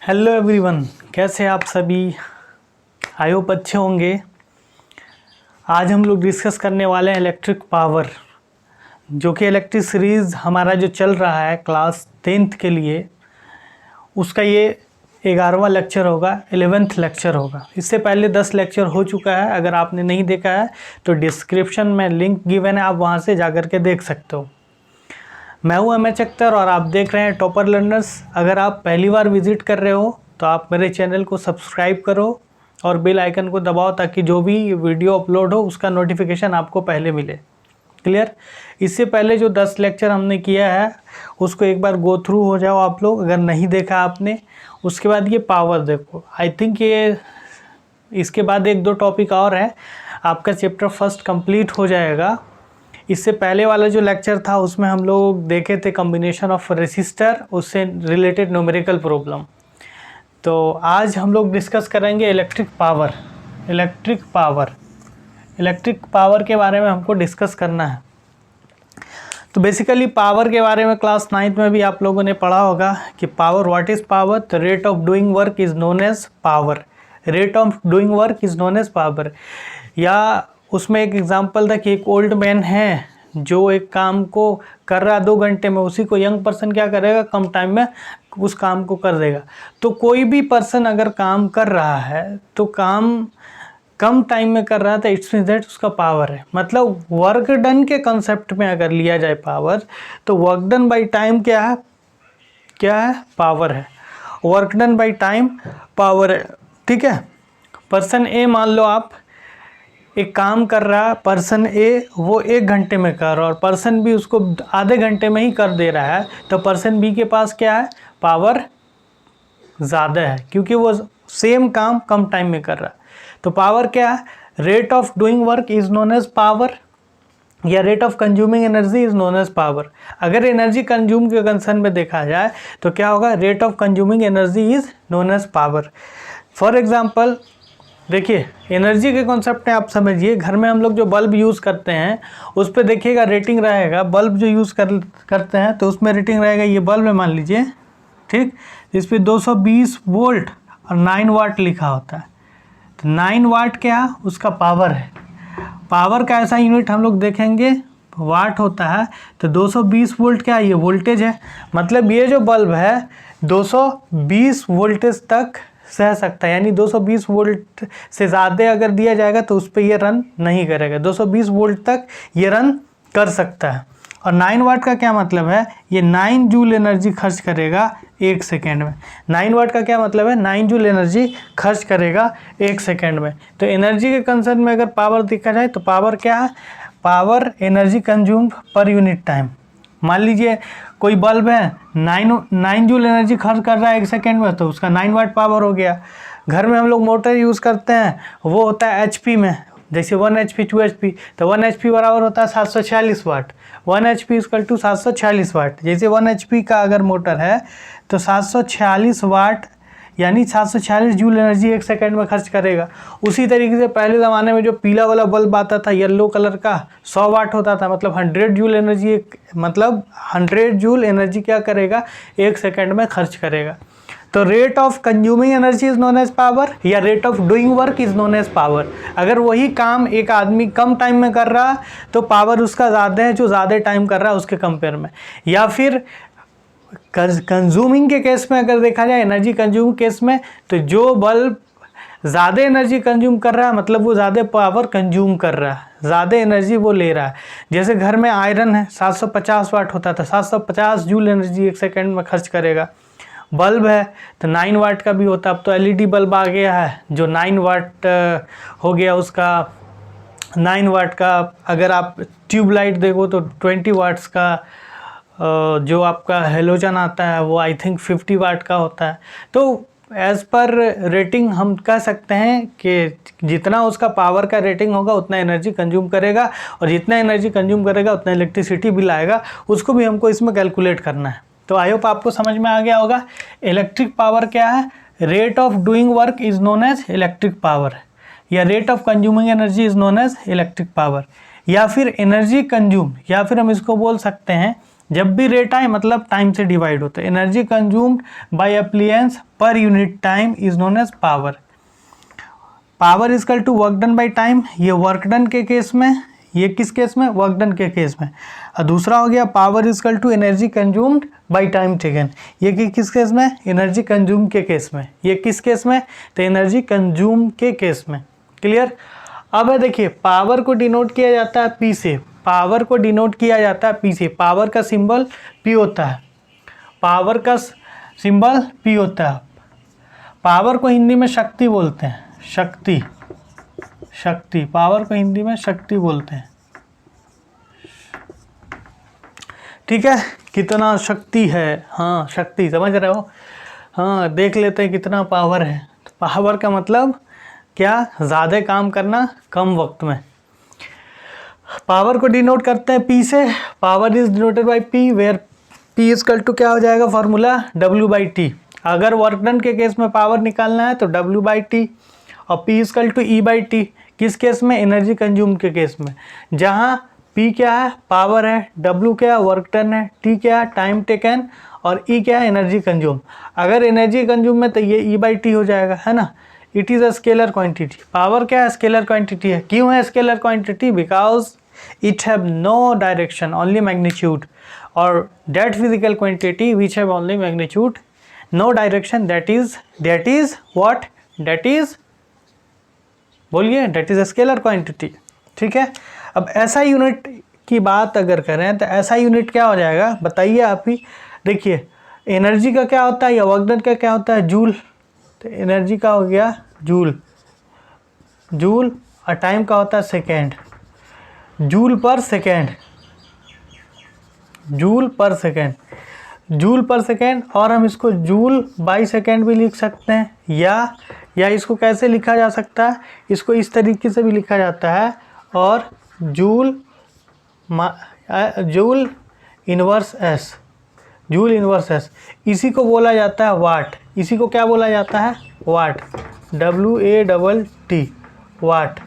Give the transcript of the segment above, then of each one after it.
Hello everyone, कैसे आप सभी? आई होप अच्छे होंगे। आज हम लोग डिस्कस करने वाले हैं इलेक्ट्रिक पावर, जो कि इलेक्ट्रिक सीरीज़ हमारा जो चल रहा है क्लास 10th के लिए, उसका ये 11वां लेक्चर होगा, 11th लेक्चर होगा। इससे पहले 10 लेक्चर हो चुका है। अगर आपने नहीं देखा है तो डिस्क्रिप्शन में लिंक गिवन है, आप वहाँ से जा कर के देख सकते हो। मैं हूं एमएच अख्तर और आप देख रहे हैं टॉपर लर्नर्स। अगर आप पहली बार विजिट कर रहे हो तो आप मेरे चैनल को सब्सक्राइब करो और बेल आइकन को दबाओ ताकि जो भी वीडियो अपलोड हो उसका नोटिफिकेशन आपको पहले मिले। क्लियर? इससे पहले जो 10 लेक्चर हमने किया है उसको एक बार गो थ्रू हो जाओ आप लोग, अगर नहीं देखा आपने। उसके बाद ये पावर देखो। आई थिंक ये इसके बाद 1-2 टॉपिक और है, आपका चैप्टर फर्स्ट कंप्लीट हो जाएगा। इससे पहले वाला जो लेक्चर था उसमें हम लोग देखे थे कॉम्बिनेशन ऑफ रेसिस्टर, उससे रिलेटेड न्यूमेरिकल प्रॉब्लम। तो आज हम लोग डिस्कस करेंगे इलेक्ट्रिक पावर। इलेक्ट्रिक पावर के बारे में हमको डिस्कस करना है। तो बेसिकली पावर के बारे में क्लास 9th में भी आप लोगों ने पढ़ा होगा कि power, what is power? The rate of doing work is known as power. Rate of doing work is known as power. या उसमें एक एग्जांपल था कि एक ओल्ड मैन है जो एक काम को कर रहा 2 घंटे में, उसी को यंग पर्सन क्या करेगा, कम टाइम में उस काम को कर देगा। तो कोई भी पर्सन अगर काम कर रहा है तो काम कम टाइम में कर रहा था, इट्स मीन दैट उसका पावर है। मतलब वर्क डन के कंसेप्ट में अगर लिया जाए पावर, तो वर्क डन बाई टाइम क्या है? पावर है। Work done by time power है। ठीक है। पर्सन ए, मान लो आप एक काम कर रहा है, पर्सन ए वो 1 घंटे में कर रहा है और पर्सन बी उसको आधे घंटे में ही कर दे रहा है, तो पर्सन बी के पास क्या है? पावर ज़्यादा है, क्योंकि वो सेम काम कम टाइम में कर रहा है। तो पावर क्या है? Rate of doing work is known as power, या rate of consuming energy is known as power. अगर एनर्जी कंज्यूम के कंसर्न में देखा जाए तो क्या होगा? Rate of consuming energy is known as power. For example देखिए, एनर्जी के कॉन्सेप्ट में आप समझिए, घर में हम लोग जो बल्ब यूज़ करते हैं उस पर देखिएगा रेटिंग रहेगा। बल्ब जो यूज़ करते हैं तो उसमें रेटिंग रहेगा। ये बल्ब है मान लीजिए, ठीक, इस पर 220 वोल्ट और 9 वाट लिखा होता है। तो 9 वाट क्या? उसका पावर है। पावर का ऐसा यूनिट हम लोग देखेंगे वाट होता है। तो 220 वोल्ट क्या है? ये वोल्टेज है। मतलब ये जो बल्ब है 220 वोल्टेज तक सह सकता है, यानी 220 वोल्ट से ज़्यादा अगर दिया जाएगा तो उस पर ये रन नहीं करेगा। 220 वोल्ट तक ये रन कर सकता है। और 9 वाट का क्या मतलब है? ये 9 जूल एनर्जी खर्च करेगा 1 सेकेंड में। 9 वाट का क्या मतलब है? 9 जूल एनर्जी खर्च करेगा 1 सेकेंड में। तो एनर्जी के कंसर्न में अगर पावर देखा जाए तो पावर क्या है? पावर एनर्जी कंज्यूम्ड पर यूनिट टाइम। मान लीजिए कोई बल्ब है 9 जूल एनर्जी खर्च कर रहा है 1 सेकेंड में, तो उसका 9 वाट पावर हो गया। घर में हम लोग मोटर यूज़ करते हैं, वो होता है HP में, जैसे 1 HP 2 HP, तो 1 HP बराबर होता है 746 वाट। 1 HP इक्वल टू 746 वाट। जैसे 1 HP का अगर मोटर है तो 746 वाट यानी 746 जूल एनर्जी 1 सेकेंड में खर्च करेगा। उसी तरीके से पहले ज़माने में जो पीला वाला बल्ब आता था येलो कलर का, 100 वाट होता था, मतलब 100 जूल एनर्जी, मतलब 100 जूल एनर्जी क्या करेगा? 1 सेकेंड में खर्च करेगा। तो rate of consuming energy is known as power, या rate of doing work is known as power. अगर वही काम एक आदमी कम टाइम में कर रहा तो पावर उसका ज़्यादा है, जो ज़्यादा टाइम कर रहा है उसके कंपेयर में। या फिर कंज्यूमिंग के केस में अगर देखा जाए, एनर्जी कंज्यूम केस में, तो जो बल्ब ज़्यादा एनर्जी कंज्यूम कर रहा है मतलब वो ज़्यादा पावर कंज्यूम कर रहा है, ज़्यादा एनर्जी वो ले रहा है। जैसे घर में आयरन है 750 वाट होता था, 750 जूल एनर्जी 1 सेकेंड में खर्च करेगा। बल्ब है तो 9 वाट का भी होता है। अब तो LED बल्ब आ गया है जो 9 वाट हो गया उसका। 9 वाट का अगर आप ट्यूबलाइट देखो तो 20 वाट्स का, जो आपका हेलोजन आता है वो आई थिंक 50 वाट का होता है। तो एज़ पर रेटिंग हम कह सकते हैं कि जितना उसका पावर का रेटिंग होगा उतना एनर्जी कंज्यूम करेगा, और जितना एनर्जी कंज्यूम करेगा उतना इलेक्ट्रिसिटी बिल आएगा, उसको भी हमको इसमें कैलकुलेट करना है। तो आई होप आपको समझ में आ गया होगा। इलेक्ट्रिक पावर क्या है? Rate of doing work is known as electric power, या rate of consuming energy is known as electric power, या फिर एनर्जी कंज्यूम, या फिर हम इसको बोल सकते हैं जब भी रेट आए मतलब टाइम से डिवाइड होता है। Energy consumed by appliance per unit time is known as power. Power is equal to work done by time, ये वर्क डन के केस में, ये किस केस में, वर्क डन के केस में। और दूसरा हो गया power is equal to energy consumed by time taken, ये किस केस में, एनर्जी कंज्यूम के केस में। ये किस केस में, तो एनर्जी कंज्यूम के केस में। क्लियर। अब देखिए पावर को डिनोट किया जाता है पी से, पावर को डिनोट किया जाता है पी से। पावर का सिंबल पी होता है, पावर का सिंबल पी होता है। पावर को हिंदी में शक्ति बोलते हैं, शक्ति, शक्ति, पावर को हिंदी में शक्ति बोलते हैं। ठीक है, कितना शक्ति है, हाँ शक्ति, समझ रहे हो। हाँ देख लेते हैं कितना पावर है। तो पावर का मतलब क्या, ज़्यादा काम करना कम वक्त में। पावर को डिनोट करते हैं पी से। Power is denoted by P, where P is equal to क्या हो जाएगा फॉर्मूला, डब्ल्यू बाई टी। अगर वर्क डन के केस में पावर निकालना है तो डब्ल्यू बाई टी, और P is equal to E by T. किस केस में, एनर्जी कंज्यूम के केस में, जहाँ पी क्या है, पावर है, डब्ल्यू क्या है, वर्क डन है, टी क्या है, टाइम टेकन, और ई क्या है, एनर्जी कंज्यूम। अगर एनर्जी कंज्यूम में तो ये ई बाई टी हो जाएगा, है ना। It is a scalar quantity. Power क्या है, स्केलर क्वांटिटी है। क्यों है scalar quantity, because it have no direction, only magnitude, or that physical quantity which have only magnitude, no direction, that is what, that is, बोलिए, that is a scalar quantity। ठीक है। अब ऐसा unit की बात अगर करें तो ऐसा यूनिट क्या हो जाएगा, बताइए आप ही। देखिए एनर्जी का क्या होता है या वर्क डन का क्या होता है, जूल। तो एनर्जी का हो गया जूल, जूल, और टाइम का होता है second, joule per second, joule per second, joule per second. और हम इसको जूल बाई सेकेंड भी लिख सकते हैं, या इसको कैसे लिखा जा सकता है, इसको इस तरीके से भी लिखा जाता है, और joule joule inverse S, joule inverse S, इसी को बोला जाता है वाट। इसी को क्या बोला जाता है, वाट, WATT, वाट।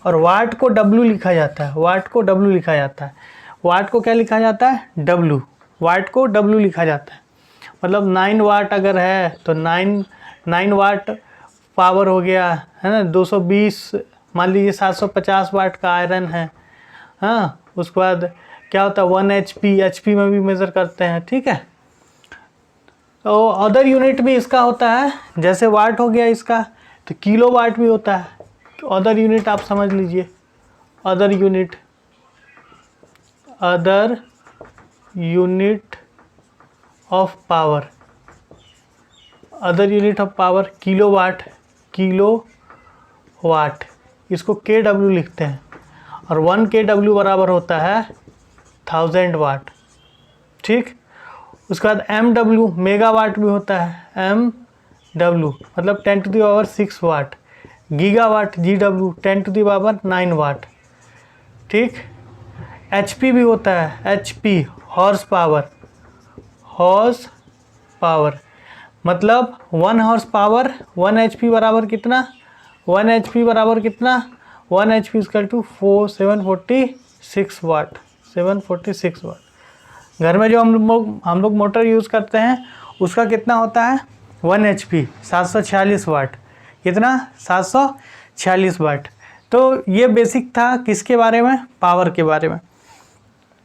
और वाट को W लिखा जाता है, वाट को W लिखा जाता है, वाट को क्या लिखा जाता है, W, वाट को W लिखा जाता है। मतलब 9 वाट अगर है तो 9 वाट पावर हो गया, है ना। 220, मान लीजिए 750 वाट का आयरन है, हाँ। उसके बाद क्या होता है 1 HP, HP में भी मेज़र करते हैं, ठीक है। तो अदर यूनिट भी इसका होता है, जैसे वाट हो गया इसका, तो किलो वाट भी होता है। अदर यूनिट आप समझ लीजिए, other unit, other unit of power, other unit of power kilowatt, kilowatt, इसको KW लिखते हैं। और 1 KW बराबर होता है 1000 वाट, ठीक। उसके बाद MW, मेगावाट भी होता है, MW मतलब 10⁻6 वाट। गीगावाट, GW 10⁻9 वाट, ठीक। HP भी होता है, HP horse power, horse power मतलब 1 हॉर्स पावर 1 HP बराबर कितना, 1 HP बराबर कितना, 1 HP इक्वल टू 746 वाट, 746 वाट। घर में जो हम लोग मोटर यूज़ करते हैं उसका कितना होता है, 1 HP 746 वाट, कितना, 746 वाट। तो ये बेसिक था किसके बारे में, पावर के बारे में।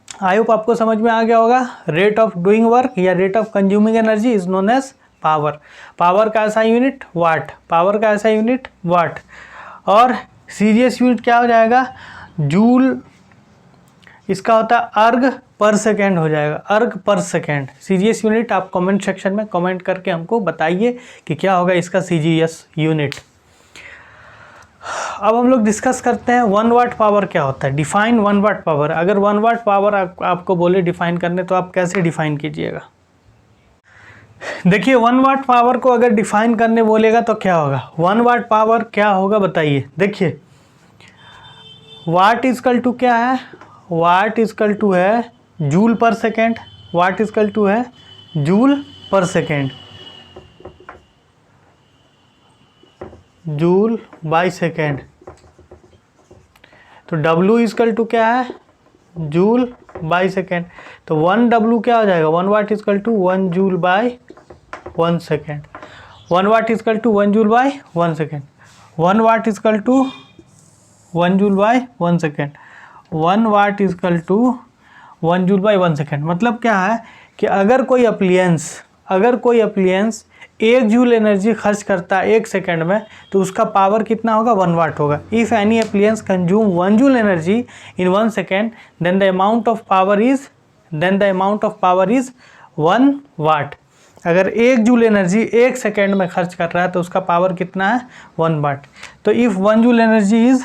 आई होप आपको समझ में आ गया होगा। रेट ऑफ डूइंग वर्क या rate of consuming energy is known as power. Power का ऐसा यूनिट वाट, पावर का ऐसा यूनिट वाट। और सीरियस यूनिट क्या हो जाएगा, जूल, इसका होता है अर्ग पर सेकेंड हो जाएगा, अर्ग पर सेकेंड। सीजीएस यूनिट आप कमेंट सेक्शन में कमेंट करके हमको बताइए कि क्या होगा इसका सीजीएस यूनिट। अब हम लोग डिस्कस करते हैं 1 वाट पावर क्या होता है। Define 1 watt power. अगर 1 वाट पावर आपको बोले डिफाइन करने तो आप कैसे डिफाइन कीजिएगा। देखिए 1 वाट पावर को अगर डिफाइन करने बोलेगा तो क्या होगा, 1 वाट पावर क्या होगा बताइए। देखिए वाट इजकल टू क्या है, वाट इजकल टू है joule per second, watt equal to है joule per second, joule by second. तो W इजकल टू क्या है, जूल बाई सेकेंड। तो 1 W क्या हो जाएगा, 1 watt equal to 1 joule by 1 second. 1 watt equal to 1 joule by 1 second. 1 watt equal to 1 joule by 1 second. 1 watt equal to 1 joule by 1 second. मतलब क्या है कि अगर कोई अप्लियंस 1 जूल एनर्जी खर्च करता है 1 सेकेंड में, तो उसका पावर कितना होगा, 1 वाट होगा। If any appliance consume 1 joule energy in 1 second, then the amount of power is 1 watt. अगर 1 जूल एनर्जी 1 सेकेंड में खर्च कर रहा है तो उसका पावर कितना है, 1 वाट। तो if 1 joule energy is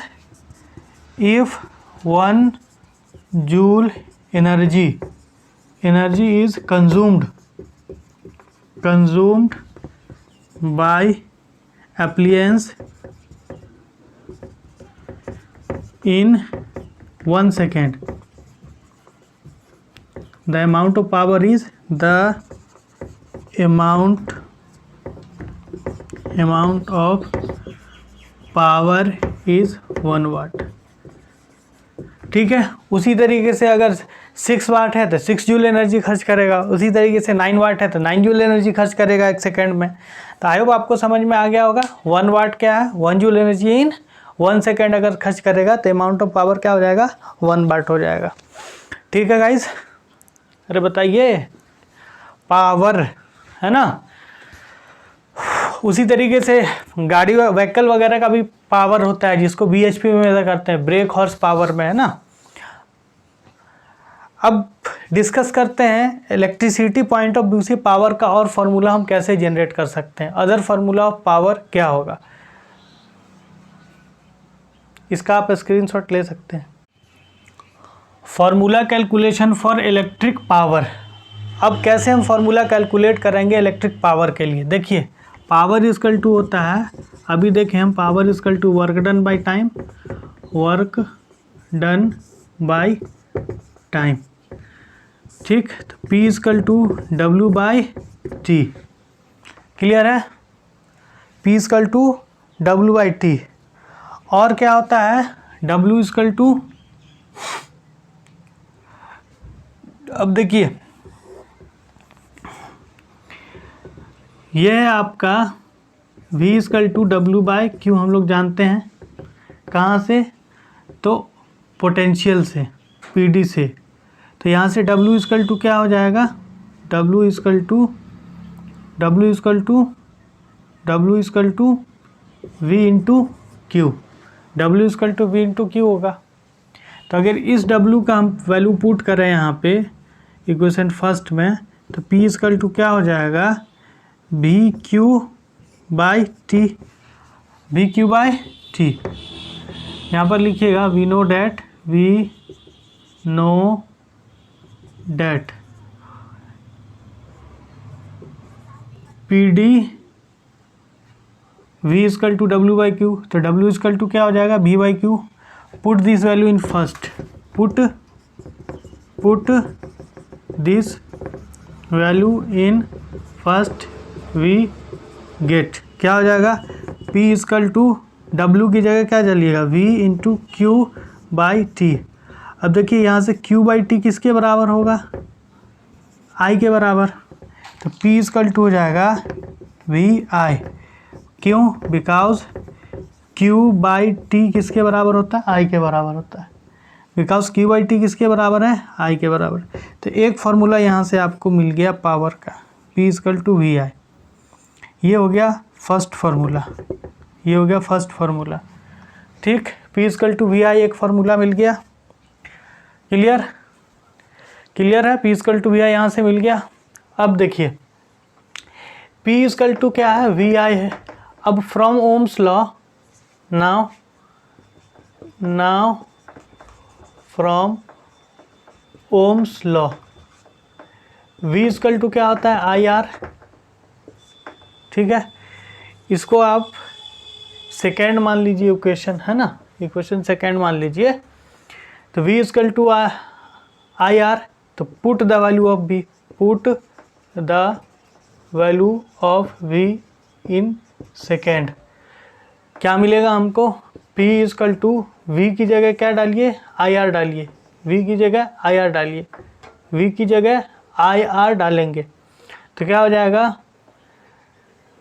consumed by appliance in 1 second, the amount of power is 1 watt। ठीक है। उसी तरीके से अगर 6 वाट है तो 6 जूल एनर्जी खर्च करेगा। उसी तरीके से 9 वाट है तो 9 जूल एनर्जी खर्च करेगा 1 सेकेंड में। तो आई होप आपको समझ में आ गया होगा। 1 वाट क्या है, 1 जूल एनर्जी इन 1 सेकेंड अगर खर्च करेगा तो अमाउंट ऑफ पावर क्या हो जाएगा, 1 वाट हो जाएगा। ठीक है गाइस। अरे बताइए, पावर है ना। उसी तरीके से गाड़ी व्हीकल वगैरह का भी पावर होता है, जिसको BHP में मेजर करते हैं, ब्रेक हॉर्स पावर में, है ना। अब डिस्कस करते हैं इलेक्ट्रिसिटी पॉइंट ऑफ व्यू से पावर का और फार्मूला हम कैसे जनरेट कर सकते हैं। अदर फार्मूला ऑफ पावर क्या होगा, इसका आप स्क्रीनशॉट ले सकते हैं। Formula calculation for electric power. अब कैसे हम फार्मूला कैलकुलेट करेंगे इलेक्ट्रिक पावर के लिए। देखिए, पावर इजकल टू होता है, अभी देखें हम, power is equal to work done by time. ठीक, तो P is equal to W by T. Clear है, P is equal to W by T. और क्या होता है, W इजकल टू, अब देखिए यह है आपका V is equal to W by Q. हम लोग जानते हैं कहाँ से, तो पोटेंशियल से, PD से। तो यहाँ से W इजकल टू क्या हो जाएगा, W is equal to V into Q. W is equal to V into Q होगा। तो अगर इस W का हम वैल्यू पुट करें यहाँ पे इक्वेशन फर्स्ट में, तो P इजकल टू क्या हो जाएगा, VQ बाई टी। यहाँ पर लिखिएगा we know that PD V is equal to W by Q. तो W इजकल टू क्या हो जाएगा, V by Q. Put this value in first, put this value in first, we get क्या हो जाएगा, P इजकल टू W की जगह क्या चलिएगा, V into Q by T. अब देखिए यहाँ से Q बाई टी किसके बराबर होगा, I के बराबर। तो P इजकल टू हो जाएगा VI। क्यों, बिकॉज Q बाई टी किसके बराबर होता है, I के बराबर होता है। बिकॉज Q बाई टी किसके बराबर है, I के बराबर। तो एक फार्मूला यहाँ से आपको मिल गया पावर का, P इजकल टू VI। ये हो गया फर्स्ट फार्मूला। ठीक, P इजकल टू VI एक फार्मूला मिल गया। क्लियर है, P इजकल टू VI यहाँ से मिल गया। अब देखिए P इजकल टू क्या है, VI है। अब from Ohm's law, now from Ohm's law V is equal to क्या होता है, IR। ठीक है, इसको आप सेकेंड मान लीजिए इक्वेशन, है ना, इक्वेशन सेकेंड मान लीजिए। तो V इजकल टू IR। तो put the value of V in second. क्या मिलेगा हमको, P इजकल टू V की जगह क्या डालिए, IR डालिए। वी की जगह आई आर डालिए, वी की जगह आई आर डालेंगे तो क्या हो जाएगा,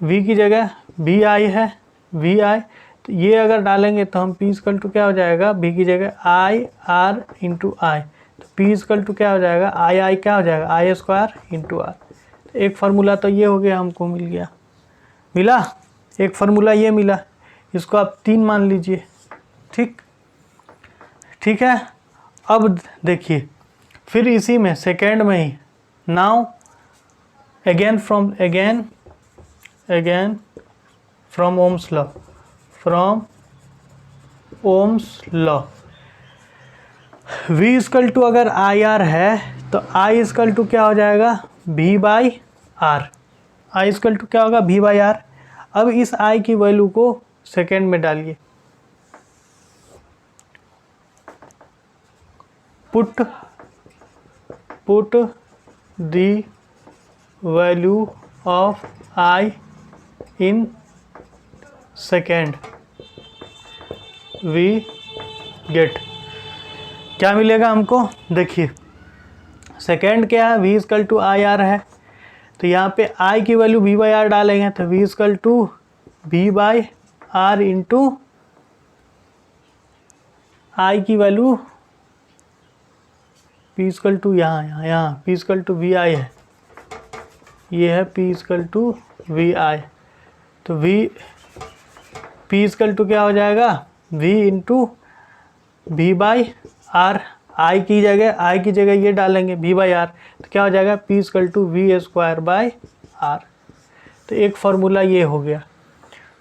वी की जगह वी आई है, वी आई, तो ये अगर डालेंगे तो हम पी इक्वल टू क्या हो जाएगा, वी की जगह आई आर इंटू आई, तो पी इक्वल टू क्या हो जाएगा, आई आई क्या हो जाएगा, आई स्क्वायर इंटू आर। तो एक फार्मूला तो ये हो गया, हमको मिल गया, मिला एक फार्मूला ये मिला, इसको आप 3 मान लीजिए। ठीक ठीक है। अब देखिए फिर इसी में सेकेंड में ही, now again from Ohm's law, from Ohm's law, V equal to अगर आई आर है तो I इक्वल टू क्या हो जाएगा, V by R, I equal to क्या होगा, V बाई आर। अब इस I की वैल्यू को सेकेंड में डालिए, put the value of I in second, we get क्या मिलेगा हमको, देखिए सेकेंड क्या है, V equal to I R है, तो यहाँ पे I की वैल्यू V बाई आर डालेंगे तो V equal to V by R into I की वैल्यू P इक्वल टू यहाँ P equal to V I है, ये है P equal to V I, तो P इक्वल टू क्या हो जाएगा, V into V by R, I की जगह ये डालेंगे V बाई आर, तो क्या हो जाएगा, P equal to V square by R. तो एक फार्मूला ये हो गया,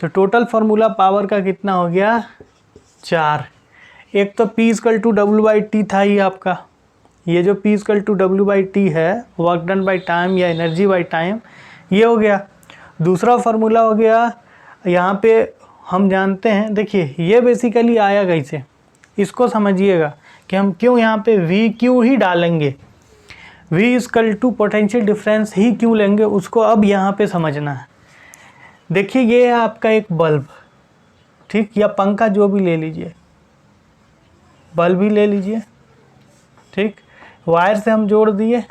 तो टोटल फार्मूला पावर का कितना हो गया, 4। एक तो P equal to W by T था ही आपका, ये जो P equal to W by T है, वर्क डन बाई टाइम या एनर्जी बाई टाइम, ये हो गया। दूसरा फार्मूला हो गया, यहाँ पे हम जानते हैं, देखिए ये बेसिकली आया कैसे, इसको समझिएगा कि हम क्यों यहाँ पे वी क्यू ही डालेंगे, V equal to potential difference ही क्यों लेंगे, उसको अब यहाँ पे समझना है। देखिए ये है आपका एक बल्ब, ठीक, या पंखा जो भी ले लीजिए, बल्ब ही ले लीजिए, ठीक, वायर से हम जोड़ दिए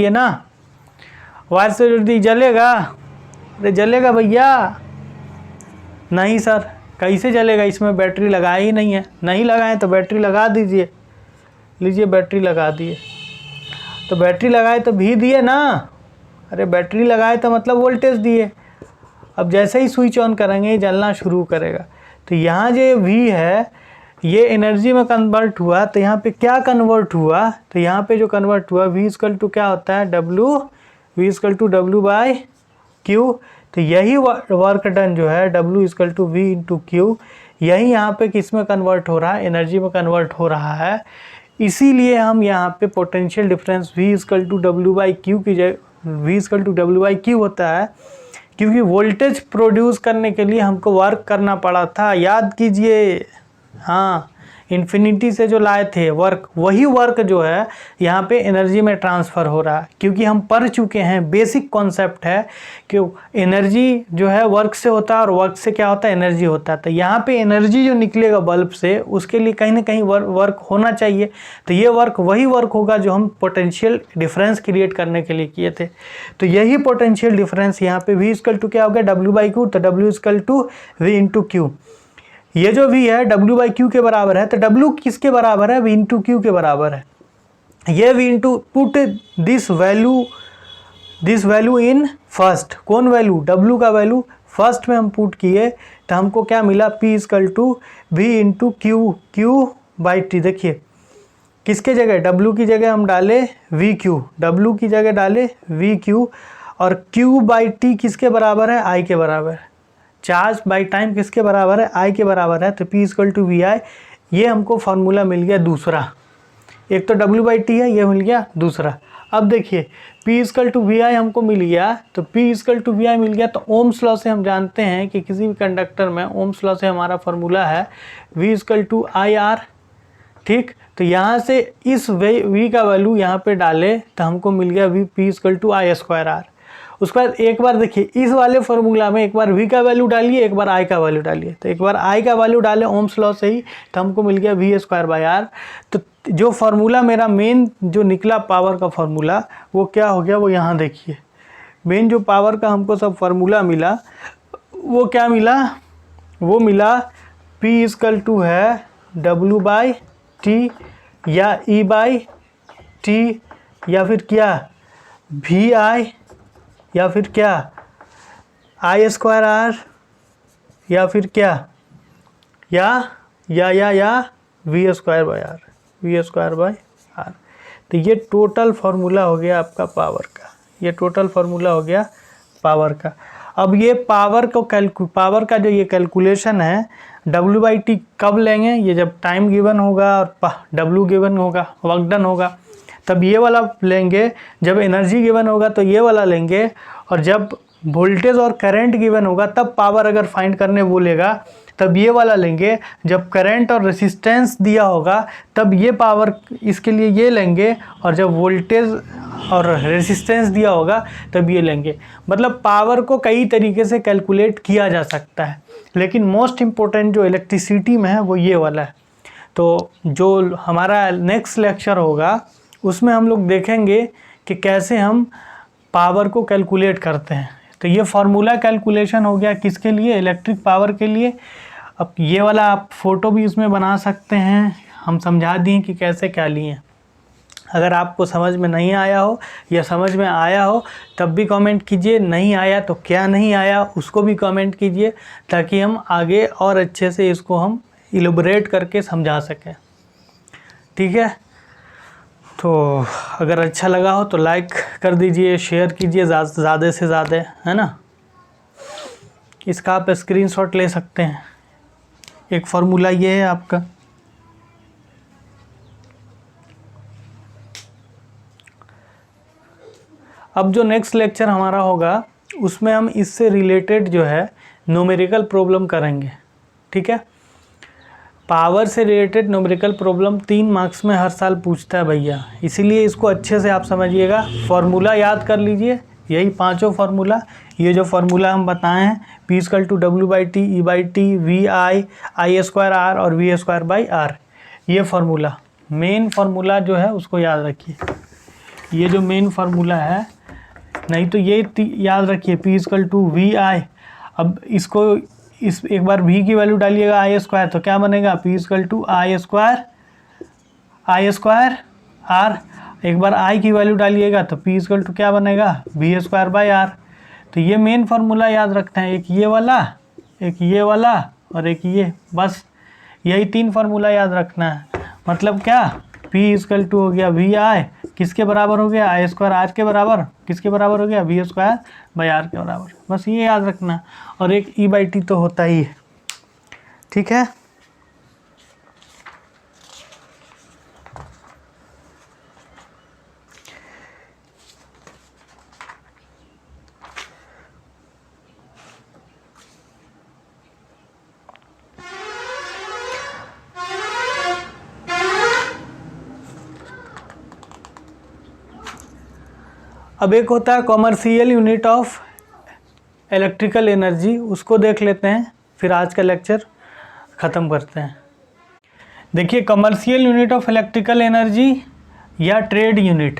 ना, वायर से जोड़ दिए, जलेगा, अरे जलेगा भैया, नहीं सर कैसे जलेगा, इसमें बैटरी लगाई ही नहीं है, नहीं लगाएं तो बैटरी लगा दीजिए, लीजिए बैटरी लगा दिए, तो बैटरी लगाए तो भी दिए ना, अरे बैटरी लगाए तो मतलब वोल्टेज दिए, अब जैसे ही स्विच ऑन करेंगे जलना शुरू करेगा। तो यहाँ जो V है ये एनर्जी में कन्वर्ट हुआ, तो यहाँ पे क्या कन्वर्ट हुआ, तो यहाँ पे जो कन्वर्ट हुआ V इक्वल टू क्या होता है, V equal to W by Q, तो यही वर्क डन जो है W equal to V into Q, यही यहाँ पे किस में कन्वर्ट हो रहा है, एनर्जी में कन्वर्ट हो रहा है। इसीलिए हम यहाँ पे potential difference V equal to W by Q की जगह V equal to W by Q होता है, क्योंकि वोल्टेज प्रोड्यूस करने के लिए हमको वर्क करना पड़ा था, याद कीजिए, हाँ, इन्फिनिटी से जो लाए थे वर्क, वही वर्क जो है यहाँ पे एनर्जी में ट्रांसफ़र हो रहा है, क्योंकि हम पढ़ चुके हैं, बेसिक कॉन्सेप्ट है कि एनर्जी जो है वर्क से होता है और वर्क से क्या होता है, एनर्जी होता है। तो यहाँ पे एनर्जी जो निकलेगा बल्ब से, उसके लिए कहीं ना कहीं वर्क होना चाहिए, तो ये वर्क वही वर्क होगा जो हम पोटेंशियल डिफरेंस क्रिएट करने के लिए किए थे। तो यही पोटेंशियल डिफरेंस यहाँ पे V इक्वल टू क्या हो गया, डब्ल्यू बाई क्यू, तो W equal to V into Q, ये जो V है W बाई क्यू के बराबर है, तो W किसके बराबर है, V इंटू क्यू के बराबर है। ये V into put this value in first, कौन वैल्यू, W का वैल्यू फर्स्ट में हम पुट किए, तो हमको क्या मिला, P equal to V into Q by T. देखिए किसके जगह, W की जगह हम डाले वी क्यू, W की जगह डाले वी क्यू, और Q बाई टी किसके बराबर है, I के बराबर है। चार्ज बाई टाइम किसके बराबर है, I के बराबर है, तो P इक्वल टू वी आई, ये हमको फार्मूला मिल गया दूसरा। एक तो W बाई टी है, ये मिल गया दूसरा। अब देखिए P इक्वल टू वी आई हमको मिल गया, तो P इक्वल टू वी आई मिल गया, तो ओम्स लॉ से हम जानते हैं कि किसी भी कंडक्टर में ओम्स लॉ से हमारा फार्मूला है V equal to I R, ठीक। तो यहाँ से इस V का वैल्यू यहाँ पे डाले तो हमको मिल गया P equal to I square R. उसके बाद एक बार देखिए इस वाले फार्मूला में एक बार V का वैल्यू डालिए, एक बार I का वैल्यू डालिए। तो एक बार I का वैल्यू डालें ओम्स लॉ से ही, तो हमको मिल गया V²/R। तो जो फार्मूला मेरा मेन जो निकला पावर का फार्मूला वो क्या हो गया, वो यहाँ देखिए। मेन जो पावर का हमको सब फार्मूला मिला वो क्या मिला, वो मिला P = है W/T या E/T या फिर क्या VI या फिर क्या I² या फिर क्या या V²/R। तो ये टोटल फार्मूला हो गया आपका पावर का, ये टोटल फार्मूला हो गया पावर का। अब ये पावर का जो ये कैलकुलेशन है W/T कब लेंगे, ये जब टाइम गिवन होगा और W गिवन होगा, वर्क डन होगा, तब ये वाला लेंगे। जब एनर्जी गिवन होगा तो ये वाला लेंगे, और जब वोल्टेज और करंट गिवन होगा तब पावर अगर फाइंड करने बोलेगा तब ये वाला लेंगे। जब करंट और रेसिस्टेंस दिया होगा तब ये पावर, इसके लिए ये लेंगे, और जब वोल्टेज और रेसिस्टेंस दिया होगा तब ये लेंगे। मतलब पावर को कई तरीके से कैलकुलेट किया जा सकता है, लेकिन मोस्ट इम्पोर्टेंट जो इलेक्ट्रिसिटी में है वो ये वाला है। तो जो हमारा नेक्स्ट लेक्चर होगा उसमें हम लोग देखेंगे कि कैसे हम पावर को कैलकुलेट करते हैं। तो ये फार्मूला कैलकुलेशन हो गया किसके लिए, इलेक्ट्रिक पावर के लिए। अब ये वाला आप फ़ोटो भी इसमें बना सकते हैं, हम समझा दिए कि कैसे क्या लिए। अगर आपको समझ में नहीं आया हो या समझ में आया हो तब भी कमेंट कीजिए, नहीं आया तो क्या नहीं आया उसको भी कमेंट कीजिए, ताकि हम आगे और अच्छे से इसको हम इलैबोरेट करके समझा सकें। ठीक है, तो अगर अच्छा लगा हो तो लाइक कर दीजिए, शेयर कीजिए ज़्यादा से ज़्यादा, है ना। इसका आप स्क्रीनशॉट ले सकते हैं। एक फार्मूला ये है आपका। अब जो नेक्स्ट लेक्चर हमारा होगा उसमें हम इससे रिलेटेड जो है न्यूमेरिकल प्रॉब्लम करेंगे। ठीक है, पावर से रिलेटेड न्यूमेरिकल प्रॉब्लम 3 मार्क्स में हर साल पूछता है भैया, इसीलिए इसको अच्छे से आप समझिएगा। फार्मूला याद कर लीजिए, यही 5 फार्मूला, ये जो फार्मूला हम बताए हैं P = W/T, E/T, VI, I² और V²/R, ये फार्मूला मेन फार्मूला जो है उसको याद रखिए। ये जो मेन फार्मूला है, नहीं तो ये याद रखिए P = VI। अब इसको एक बार V की वैल्यू डालिएगा I² तो क्या बनेगा, P = I²R। एक बार I की वैल्यू डालिएगा तो P = क्या बनेगा, V²/R। तो ये मेन फार्मूला याद रखते हैं, एक ये वाला, एक ये वाला और एक ये, बस यही 3 फार्मूला याद रखना है। मतलब क्या, P = हो गया VI, किसके बराबर हो गया, I²R के बराबर, किसके बराबर हो गया, V²/R के बराबर, बस ये याद रखना। और एक E/T तो होता ही है। ठीक है, अब एक होता है commercial unit of electrical energy, उसको देख लेते हैं, फिर आज का लेक्चर ख़त्म करते हैं। देखिए, commercial unit of electrical energy या ट्रेड यूनिट,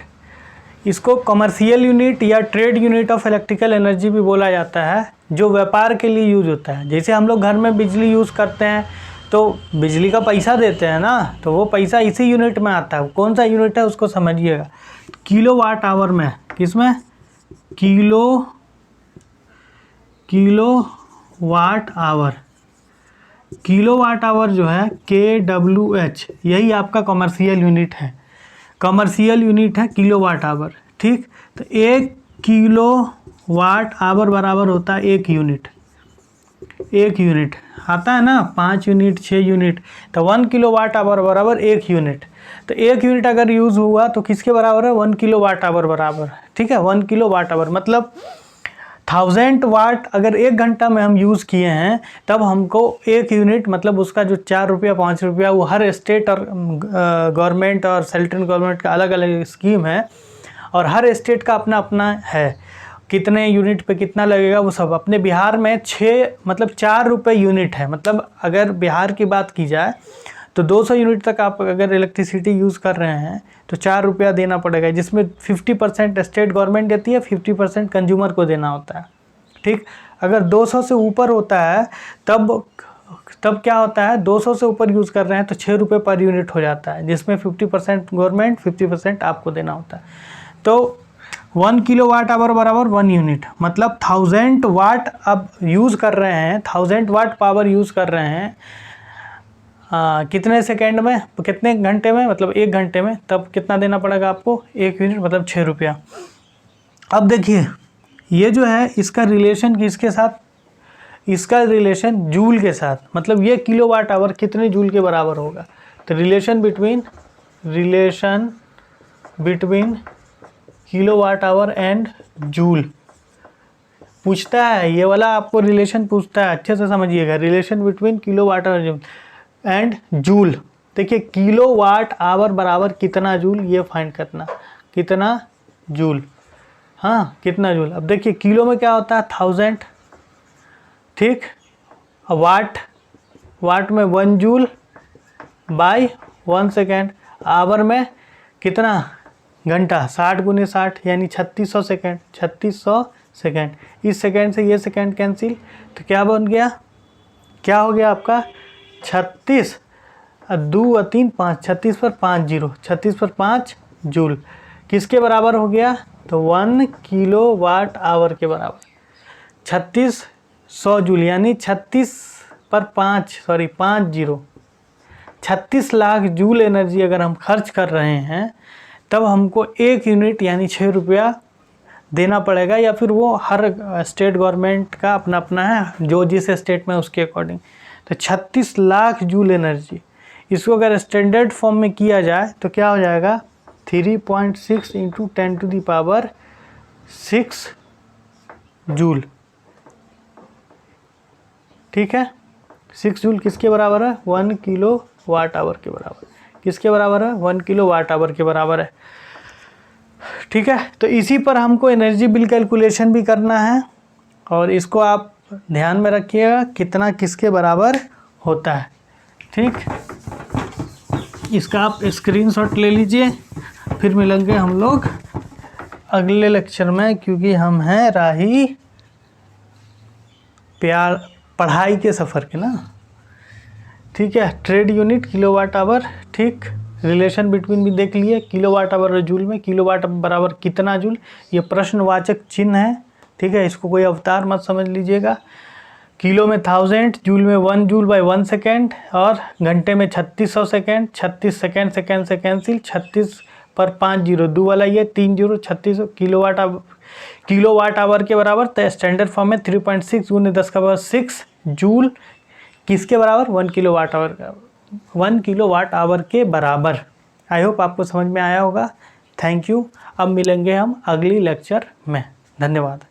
इसको कमर्शियल यूनिट या trade unit of electrical energy भी बोला जाता है, जो व्यापार के लिए यूज होता है। जैसे हम लोग घर में बिजली यूज़ करते हैं तो बिजली का पैसा देते हैं ना, तो वो पैसा इसी यूनिट में आता है। कौन सा यूनिट है उसको समझिएगा, किलोवाट आवर में, किसमें, किलोवाट आवर। किलोवाट आवर जो है kWh, यही आपका कमर्शियल यूनिट है। कमर्शियल यूनिट है किलोवाट आवर। ठीक, तो 1 किलोवाट आवर बराबर होता है 1 यूनिट। 1 यूनिट आता है ना, 5 यूनिट, 6 यूनिट, तो 1 किलोवाट आवर बराबर 1 यूनिट। तो 1 यूनिट अगर यूज़ हुआ तो किसके बराबर है, 1 किलोवाट आवर बराबर। ठीक है, 1 किलोवाट आवर मतलब 1000 वाट अगर 1 घंटा में हम यूज़ किए हैं, तब हमको 1 यूनिट मतलब उसका जो 4 रुपया 5 रुपया, वो हर स्टेट और गवर्नमेंट और सेंट्रल गवर्नमेंट का अलग अलग स्कीम है, और हर स्टेट का अपना अपना है कितने यूनिट पे कितना लगेगा वो सब। अपने बिहार में 4 रुपये यूनिट है। मतलब अगर बिहार की बात की जाए तो 200 यूनिट तक आप अगर इलेक्ट्रिसिटी यूज़ कर रहे हैं तो 4 रुपया देना पड़ेगा, जिसमें 50% स्टेट गवर्नमेंट देती है, 50% कंज्यूमर को देना होता है। ठीक, अगर 200 से ऊपर होता है तब क्या होता है, 200 से ऊपर यूज़ कर रहे हैं तो 6 रुपये पर यूनिट हो जाता है, जिसमें 50% गवर्नमेंट, 50% आपको देना होता है। तो 1 किलोवाट आवर बराबर 1 यूनिट, मतलब 1000 वाट अब यूज़ कर रहे हैं, 1000 वाट पावर यूज़ कर रहे हैं कितने सेकेंड में, कितने घंटे में, मतलब 1 घंटे में, तब कितना देना पड़ेगा आपको, 1 यूनिट मतलब 6 रुपया। अब देखिए ये जो है इसका रिलेशन किसके साथ, इसका रिलेशन जूल के साथ, मतलब ये किलोवाट आवर कितने जूल के बराबर होगा। तो relation between kilowatt hour and joule पूछता है, ये वाला आपको रिलेशन पूछता है, अच्छे से समझिएगा। Relation between kilowatt hour and joule. देखिए किलोवाट आवर बराबर कितना जूल, ये फाइंड करना, कितना जूल, हाँ कितना जूल। अब देखिए किलो में क्या होता है 1000, ठीक, वाट में 1 जूल बाय 1 सेकेंड, आवर में कितना घंटा, 60 × 60 यानी 3600 सेकेंड, 3600 सेकेंड। इस सेकेंड से ये सेकेंड कैंसिल, तो क्या बन गया, क्या हो गया आपका 36 2 और 3 5, 36 पर 5 0, 36 पर 5 जूल किसके बराबर हो गया, तो 1 किलोवाट आवर के बराबर। 3600 जूल यानी 36 पर 5 0, 36 लाख जूल एनर्जी अगर हम खर्च कर रहे हैं तब हमको 1 यूनिट यानी 6 रुपया देना पड़ेगा, या फिर वो हर स्टेट गवर्नमेंट का अपना अपना है, जो जिस स्टेट में उसके अकॉर्डिंग। तो 36 लाख जूल एनर्जी, इसको अगर स्टैंडर्ड फॉर्म में किया जाए तो क्या हो जाएगा 3.6 × 10⁶ जूल, ठीक है। 6 जूल किसके बराबर है, 1 किलोवाट आवर के बराबर। किसके बराबर है, 1 किलोवाट आवर के बराबर है, ठीक है। तो इसी पर हमको एनर्जी बिल कैलकुलेशन भी करना है, और इसको आप ध्यान में रखिएगा कितना किसके बराबर होता है, ठीक। इसका आप स्क्रीनशॉट ले लीजिए, फिर मिलेंगे हम लोग अगले लेक्चर में, क्योंकि हम हैं राही प्यार पढ़ाई के सफ़र के ना, ठीक है। ट्रेड यूनिट किलोवाट आवर, ठीक, रिलेशन बिटवीन भी देख लिए, किलोवाट आवर और जूल में किलोवाट बराबर कितना जूल, ये प्रश्नवाचक चिन्ह है, ठीक है। इसको कोई अवतार मत समझ लीजिएगा। किलो में 1000, जूल में 1 जूल बाय 1 सेकेंड, और घंटे में 3600 सेकेंड, 36 सेकेंड से कैंसिल, 36 पर 5 0, 2 वाला ये 3 0, 36 किलोवाट आवर के बराबर। तो स्टैंडर्ड फॉर्म में 3.6 × 10⁶ जूल किसके बराबर, 1 किलोवाट आवर का, 1 किलोवाट आवर के बराबर। आई होप आपको समझ में आया होगा। Thank you. अब मिलेंगे हम अगली लेक्चर में। धन्यवाद।